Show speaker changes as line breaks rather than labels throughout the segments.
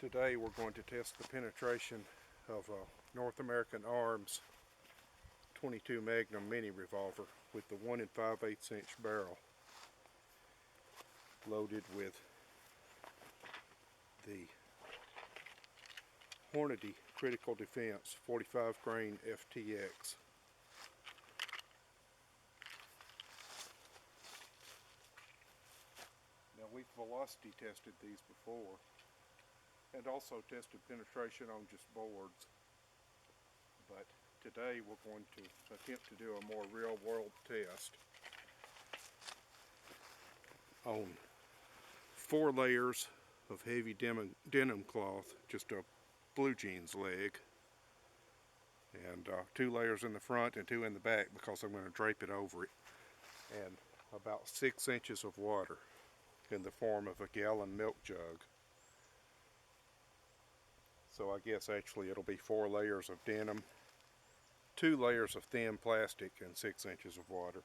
Today we're going to test the penetration of a North American Arms 22 Magnum mini revolver with the 1 5/8 inch barrel loaded with the Hornady Critical Defense 45 grain FTX. Now we've velocity tested these before and also tested penetration on just boards, but today we're going to attempt to do a more real world test on 4 layers of heavy denim cloth, just a blue jeans leg, and 2 layers in the front and 2 in the back because I'm going to drape it over it, and about 6 inches of water in the form of a gallon milk jug. So I guess actually it'll be 4 layers of denim, 2 layers of thin plastic, and 6 inches of water.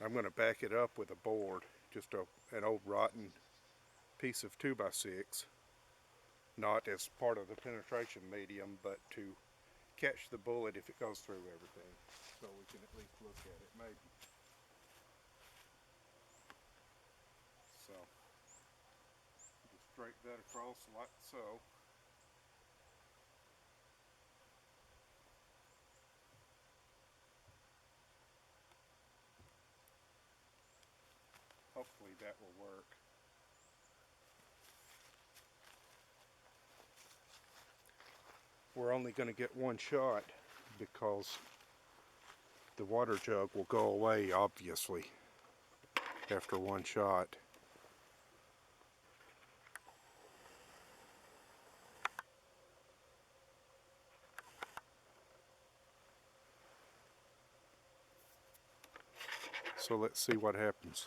I'm going to back it up with a board, just an old rotten piece of 2x6, not as part of the penetration medium, but to catch the bullet if it goes through everything, so we can at least look at it maybe. So just drape that across like so. Hopefully that will work. We're only going to get one shot because the water jug will go away, obviously, after one shot. So let's see what happens.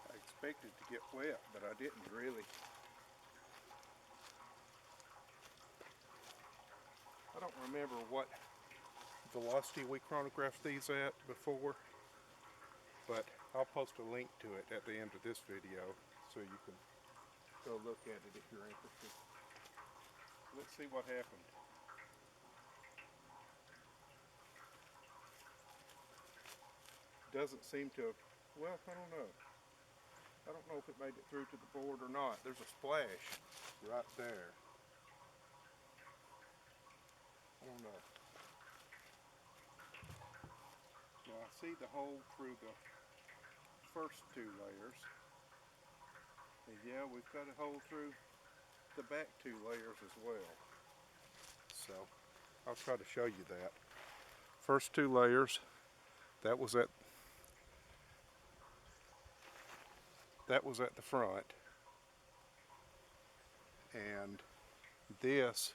I expected to get wet, but I didn't really. I don't remember what velocity we chronographed these at before, but I'll post a link to it at the end of this video so you can go look at it if you're interested. Let's see what happened. Doesn't seem to have, well, I don't know. I don't know if it made it through to the board or not. There's a splash right there. I don't know. Well, I see the hole through the first 2 layers. And yeah, we've got a hole through the back 2 layers as well. So I'll try to show you that. First 2 layers, that was at the front, and this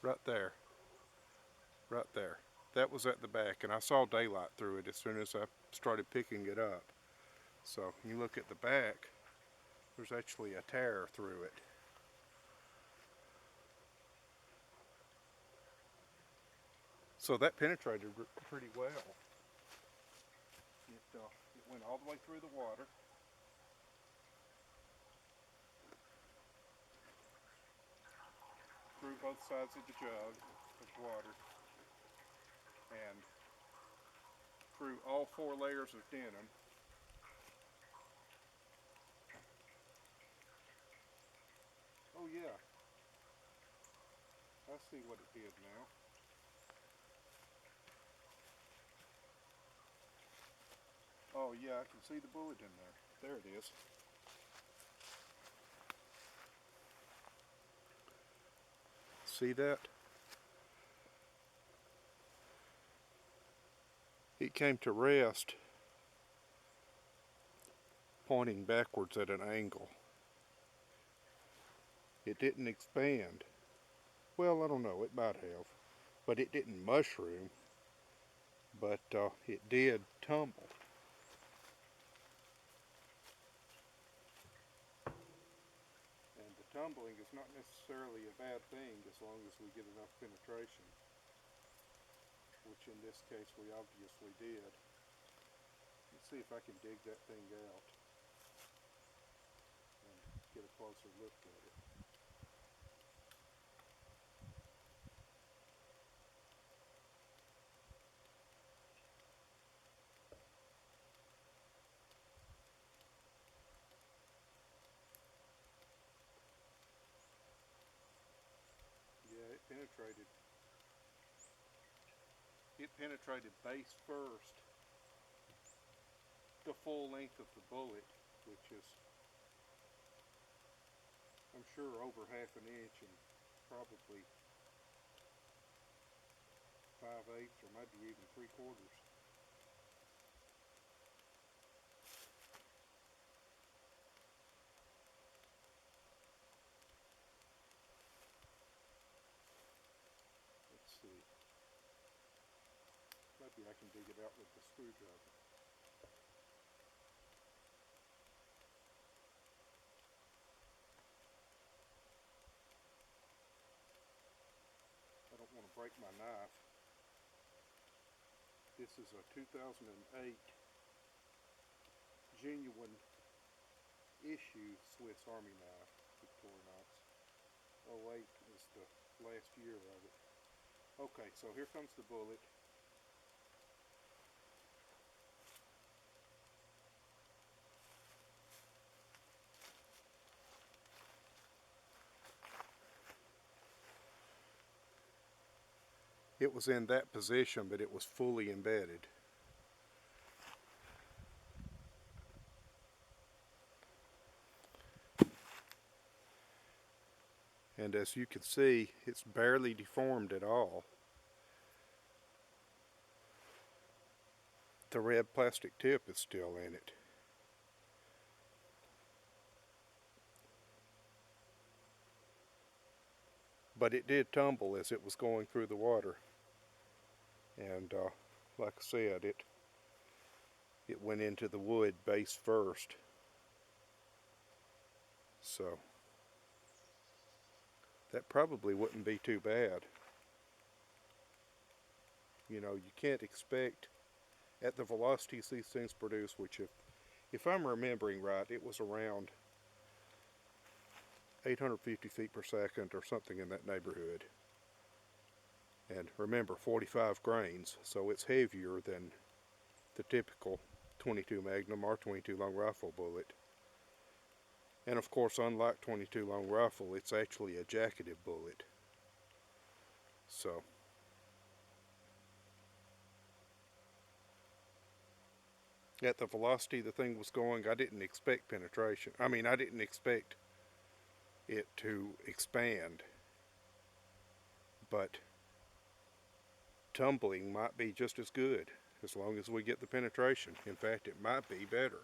right there, that was at the back, and I saw daylight through it as soon as I started picking it up. So you look at the back, there's actually a tear through it. So that penetrated pretty well. It went all the way through the water. Through both sides of the jug of water. And through all 4 layers of denim. Oh yeah. I see what it did now. Oh yeah, I can see the bullet in there. There it is. see that? It came to rest pointing backwards at an angle. It didn't expand. Well, I don't know, it might have. But it didn't mushroom. But it did tumble. And the tumbling is not necessarily a bad thing as long as we get enough penetration, which in this case we obviously did. Let's see if I can dig that thing out and get a closer look at it. Yeah, it penetrated. It penetrated base first, the full length of the bullet, which is, I'm sure, over half an inch and probably 5/8 or maybe even 3/4. Let's see. Maybe I can dig it out with the screwdriver. I don't want to break my knife. This is a 2008 genuine issue Swiss Army knife, Victorinox. 08 is the last year of it. Okay, so here comes the bullet. It was in that position, but it was fully embedded. And as you can see, it's barely deformed at all. The red plastic tip is still in it. But it did tumble as it was going through the water. And like I said, it went into the wood base first. So that probably wouldn't be too bad. You know, you can't expect, at the velocities these things produce, which if I'm remembering right, it was around 850 feet per second or something in that neighborhood. And remember, 45 grains, so it's heavier than the typical 22 Magnum or 22 long rifle bullet. And of course, unlike 22 long rifle, it's actually a jacketed bullet. So at the velocity the thing was going, I didn't expect penetration. I mean, I didn't expect it to expand. But tumbling might be just as good as long as we get the penetration. In fact, it might be better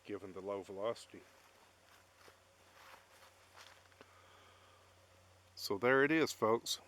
given the low velocity. So there it is, folks.